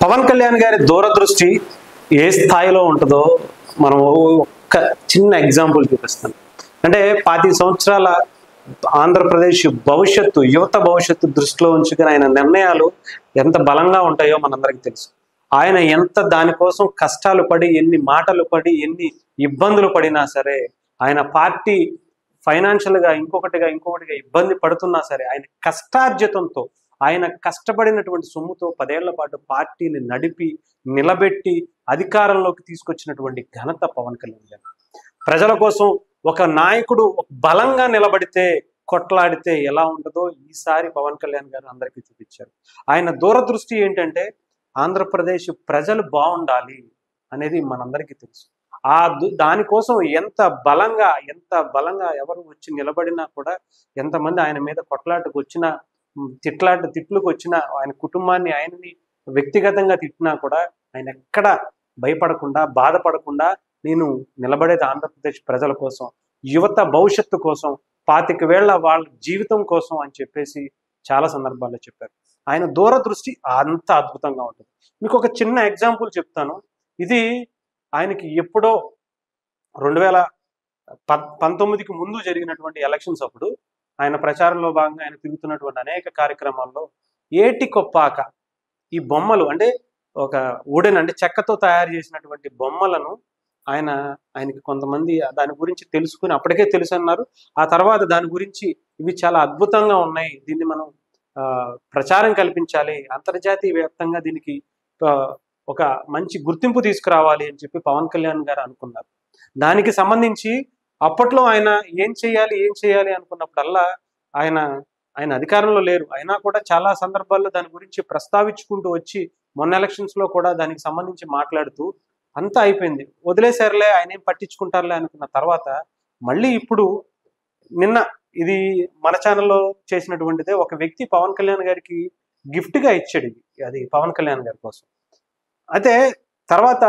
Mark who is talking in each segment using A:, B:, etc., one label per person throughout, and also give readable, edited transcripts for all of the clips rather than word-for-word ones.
A: పవన్ కళ్యాణ్ గారి దూరదృష్టి ఏ స్థాయిలో ఉంటుందో మనం ఒక్క చిన్న ఎగ్జాంపుల్ చూపిస్తాను. అంటే 25 సంవత్సరాల ఆంధ్రప్రదేశ్ భవిష్యత్తు, యువత భవిష్యత్తు దృష్టిలో ఉంచుకుని ఆయన నిర్ణయాలు ఎంత బలంగా ఉంటాయో మనందరికీ తెలుసు. ఆయన ఎంత దానికోసం కష్టాలు పడి, ఎన్ని మాటలు పడి, ఎన్ని ఇబ్బందులు పడినా సరే, ఆయన పార్టీ ఫైనాన్షియల్గా ఇంకొకటిగా ఇబ్బంది పడుతున్నా సరే, ఆయన కష్టార్జితంతో, ఆయన కష్టపడినటువంటి సొమ్ముతో 10 ఏళ్ల పాటు పార్టీని నడిపి నిలబెట్టి అధికారంలోకి తీసుకొచ్చినటువంటి ఘనత పవన్ కళ్యాణ్ గారు. ప్రజల కోసం ఒక నాయకుడు బలంగా నిలబడితే, కొట్లాడితే ఎలా ఉంటుందో ఈసారి పవన్ కళ్యాణ్ గారు అందరికీ చూపించారు. ఆయన దూరదృష్టి ఏంటంటే ఆంధ్రప్రదేశ్ ప్రజలు బాగుండాలి అనేది మనందరికీ తెలుసు. దానికోసం ఎంత బలంగా ఎవరు వచ్చి నిలబడినా కూడా, ఎంతమంది ఆయన మీద కొట్లాటకు వచ్చినా, తిట్లకు వచ్చినా, ఆయన కుటుంబాన్ని, ఆయనని వ్యక్తిగతంగా తిట్టినా కూడా ఆయన ఎక్కడ భయపడకుండా, బాధపడకుండా, నేను నిలబడేది ఆంధ్రప్రదేశ్ ప్రజల కోసం, యువత భవిష్యత్తు కోసం, 25 ఏళ్ల వాళ్ళ జీవితం కోసం అని చెప్పేసి చాలా సందర్భాల్లో చెప్పారు. ఆయన దూరదృష్టి అంత అద్భుతంగా ఉంటుంది. మీకు ఒక చిన్న ఎగ్జాంపుల్ చెప్తాను. ఇది ఆయనకి ఎప్పుడో 2019కి ముందు జరిగినటువంటి ఎలక్షన్స్ అప్పుడు ఆయన ప్రచారంలో భాగంగా ఆయన తిరుగుతున్నటువంటి అనేక కార్యక్రమాల్లో ఏటికొప్పాక ఈ బొమ్మలు, అంటే ఒక వుడెన్, అంటే చెక్కతో తయారు చేసినటువంటి బొమ్మలను ఆయనకి కొంతమంది దాని గురించి తెలుసుకుని, అప్పటికే తెలుసు అన్నారు. ఆ తర్వాత దాని గురించి ఇవి చాలా అద్భుతంగా ఉన్నాయి, దీన్ని మనం ప్రచారం కల్పించాలి, అంతర్జాతీయ వ్యాప్తంగా దీనికి ఒక మంచి గుర్తింపు తీసుకురావాలి అని చెప్పి పవన్ కళ్యాణ్ గారు అనుకున్నారు. దానికి సంబంధించి అప్పట్లో ఆయన ఏం చేయాలి అనుకున్నప్పుడల్లా ఆయన అధికారంలో లేరు, అయినా కూడా చాలా సందర్భాల్లో దాని గురించి ప్రస్తావించుకుంటూ వచ్చి, మొన్న ఎలక్షన్స్ లో కూడా దానికి సంబంధించి మాట్లాడుతూ అంతా అయిపోయింది, వదిలేశారులే, ఆయన ఏం పట్టించుకుంటారులే అనుకున్న తర్వాత మళ్ళీ ఇప్పుడు నిన్న ఇది మన ఛానల్లో చేసినటువంటిదే, ఒక వ్యక్తి పవన్ కళ్యాణ్ గారికి గిఫ్ట్ గా ఇచ్చాడు. అది పవన్ కళ్యాణ్ గారి కోసం. అయితే తర్వాత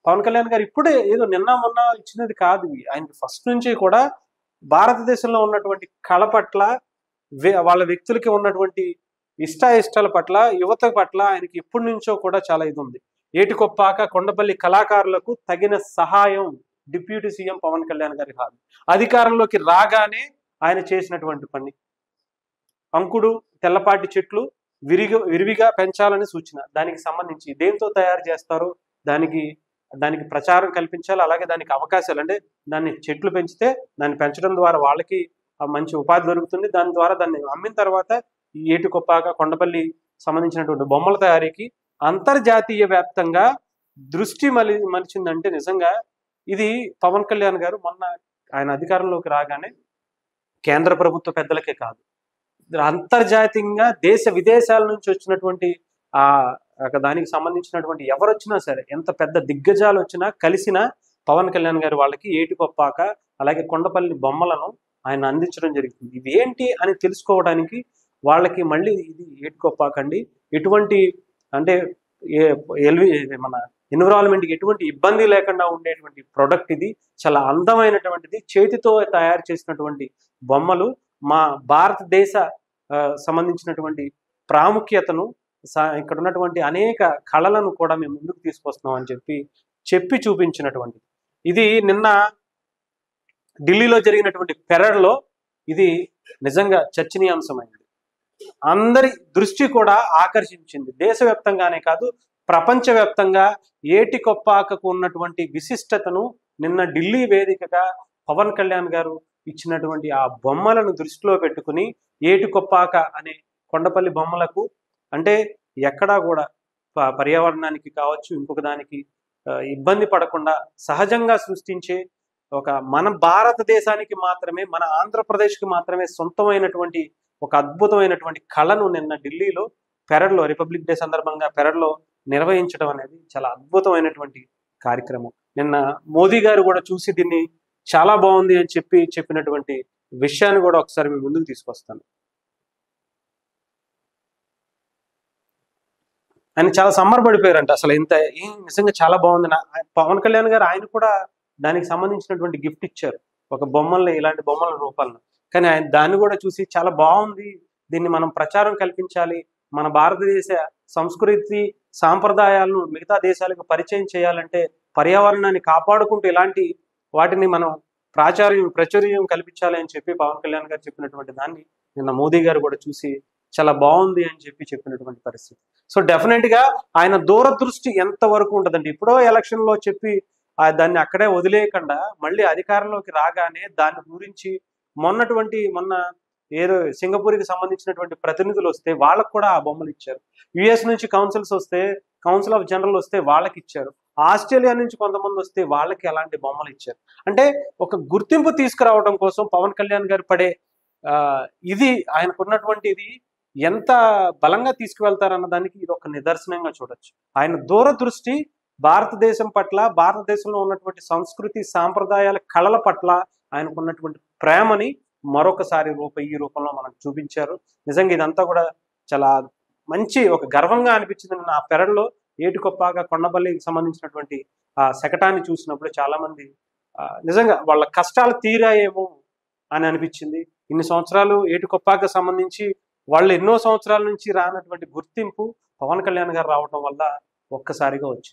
A: పవన్ కళ్యాణ్ గారు ఇప్పుడే ఏదో నిన్న మొన్న ఇచ్చినది కాదు, ఆయనకి ఫస్ట్ నుంచి కూడా భారతదేశంలో ఉన్నటువంటి కళ పట్ల, వాళ్ళ వ్యక్తులకి ఉన్నటువంటి ఇష్టాల పట్ల, యువత పట్ల ఆయనకి ఎప్పటి నుంచో కూడా చాలా ఇది ఉంది. ఏటికొప్పాక కొండపల్లి కళాకారులకు తగిన సహాయం డిప్యూటీ సీఎం పవన్ కళ్యాణ్ గారి హామీ. అధికారంలోకి రాగానే ఆయన చేసినటువంటి పని, అంకుడు తెల్లపాటి చెట్లు విరివిగా పెంచాలని సూచన. దానికి సంబంధించి దేంతో తయారు చేస్తారో దానికి ప్రచారం కల్పించాలి, అలాగే దానికి అవకాశాలు, అంటే దాన్ని చెట్లు పెంచితే దాన్ని పెంచడం ద్వారా వాళ్ళకి మంచి ఉపాధి దొరుకుతుంది, దాని ద్వారా దాన్ని అమ్మిన తర్వాత ఈ ఏటికొప్పాక కొండపల్లి సంబంధించినటువంటి బొమ్మల తయారీకి అంతర్జాతీయ వ్యాప్తంగా దృష్టి మలిచిందంటే నిజంగా ఇది పవన్ కళ్యాణ్ గారు మొన్న ఆయన అధికారంలోకి రాగానే కేంద్ర ప్రభుత్వ పెద్దలకే కాదు, అంతర్జాతీయంగా దేశ విదేశాల నుంచి వచ్చినటువంటి దానికి సంబంధించినటువంటి ఎవరు వచ్చినా సరే, ఎంత పెద్ద దిగ్గజాలు వచ్చినా కలిసినా పవన్ కళ్యాణ్ గారు వాళ్ళకి ఏటికొప్పాక అలాగే కొండపల్లి బొమ్మలను ఆయన అందించడం జరుగుతుంది. ఇది ఏంటి అని తెలుసుకోవడానికి వాళ్ళకి మళ్ళీ ఇది ఏటికొప్పాక అండి, ఎటువంటి అంటే మన ఎన్విరాన్మెంట్కి ఎటువంటి ఇబ్బంది లేకుండా ఉండేటువంటి ప్రొడక్ట్, ఇది చాలా అందమైనటువంటిది, చేతితో తయారు చేసినటువంటి బొమ్మలు మా భారతదేశ సంబంధించినటువంటి ప్రాముఖ్యతను, ఇక్కడ ఉన్నటువంటి అనేక కళలను కూడా మేము ముందుకు తీసుకొస్తున్నాం అని చెప్పి చూపించినటువంటి ఇది నిన్న ఢిల్లీలో జరిగినటువంటి పెరేడ్లో ఇది నిజంగా చర్చనీయాంశమైంది. అందరి దృష్టి కూడా ఆకర్షించింది. దేశవ్యాప్తంగానే కాదు, ప్రపంచవ్యాప్తంగా ఏటికొప్పాకకు ఉన్నటువంటి విశిష్టతను నిన్న ఢిల్లీ వేదికగా పవన్ కళ్యాణ్ గారు ఇచ్చినటువంటి ఆ బొమ్మలను దృష్టిలో పెట్టుకుని, ఏటికొప్పాక అనే కొండపల్లి బొమ్మలకు అంటే ఎక్కడా కూడా పర్యావరణానికి కావచ్చు, ఇంకొక దానికి ఇబ్బంది పడకుండా సహజంగా సృష్టించే మన భారతదేశానికి మాత్రమే, మన ఆంధ్రప్రదేశ్కి మాత్రమే సొంతమైనటువంటి ఒక అద్భుతమైనటువంటి కళను నిన్న ఢిల్లీలో పెరేడ్లో, రిపబ్లిక్ డే సందర్భంగా పెరేడ్లో నిర్వహించడం అనేది చాలా అద్భుతమైనటువంటి కార్యక్రమం. నిన్న మోదీ గారు కూడా చూసి దీన్ని చాలా బాగుంది అని చెప్పినటువంటి విషయాన్ని కూడా ఒకసారి మీ ముందుకు తీసుకొస్తాను. ఆయన చాలా సంబరపడిపోయారంట, అసలు నిజంగా చాలా బాగుంది. పవన్ కళ్యాణ్ గారు ఆయన కూడా దానికి సంబంధించినటువంటి గిఫ్ట్ ఇచ్చారు, ఒక బొమ్మల్ని, ఇలాంటి బొమ్మల రూపాలను. కానీ ఆయన దాన్ని కూడా చూసి చాలా బాగుంది, దీన్ని మనం ప్రచారం కల్పించాలి, మన భారతదేశ సంస్కృతి సాంప్రదాయాలను మిగతా దేశాలకు పరిచయం చేయాలంటే పర్యావరణాన్ని కాపాడుకుంటూ ఇలాంటి వాటిని మనం ప్రాచుర్యం కల్పించాలి అని చెప్పి పవన్ కళ్యాణ్ గారు చెప్పినటువంటి దాన్ని నిన్న మోదీ గారు కూడా చూసి చాలా బాగుంది అని చెప్పినటువంటి పరిస్థితి. సో డెఫినెట్ గా ఆయన దూరదృష్టి ఎంత వరకు ఉంటుందండి. ఇప్పుడో ఎలక్షన్ లో చెప్పి దాన్ని అక్కడే వదిలేయకుండా మళ్ళీ అధికారంలోకి రాగానే దాని గురించి మొన్న ఏదో సింగపూర్కి సంబంధించినటువంటి ప్రతినిధులు వస్తే వాళ్ళకు కూడా ఆ బొమ్మలు ఇచ్చారు. యుఎస్ నుంచి కౌన్సిల్ ఆఫ్ జనరల్ వస్తే వాళ్ళకి ఇచ్చారు. ఆస్ట్రేలియా నుంచి కొంతమంది వస్తే వాళ్ళకి అలాంటి బొమ్మలు ఇచ్చారు. అంటే ఒక గుర్తింపు తీసుకురావడం కోసం పవన్ కళ్యాణ్ గారు పడే ఇది ఆయనకున్నటువంటి ఇది ఎంత బలంగా తీసుకువెళ్తారన్న దానికి ఇది ఒక నిదర్శనంగా చూడొచ్చు. ఆయన దూరదృష్టి భారతదేశం పట్ల, భారతదేశంలో ఉన్నటువంటి సంస్కృతి సాంప్రదాయాల కళల పట్ల ఆయనకున్నటువంటి ప్రేమని మరొకసారి ఈ రూపంలో మనకు చూపించారు. నిజంగా ఇదంతా కూడా చాలా మంచి ఒక గర్వంగా అనిపించింది. నా పెరట్లో ఏటికొప్పాక కొండపల్లికి సంబంధించినటువంటి ఆ శకటాన్ని చూసినప్పుడు చాలా మంది నిజంగా వాళ్ళ కష్టాలు తీరాయేమో అని అనిపించింది. ఇన్ని సంవత్సరాలు ఏటికొప్పాక సంబంధించి వాళ్ళు ఎన్నో సంవత్సరాల నుంచి రానటువంటి గుర్తింపు పవన్ కళ్యాణ్ గారు రావటం వల్ల ఒక్కసారిగా వచ్చింది.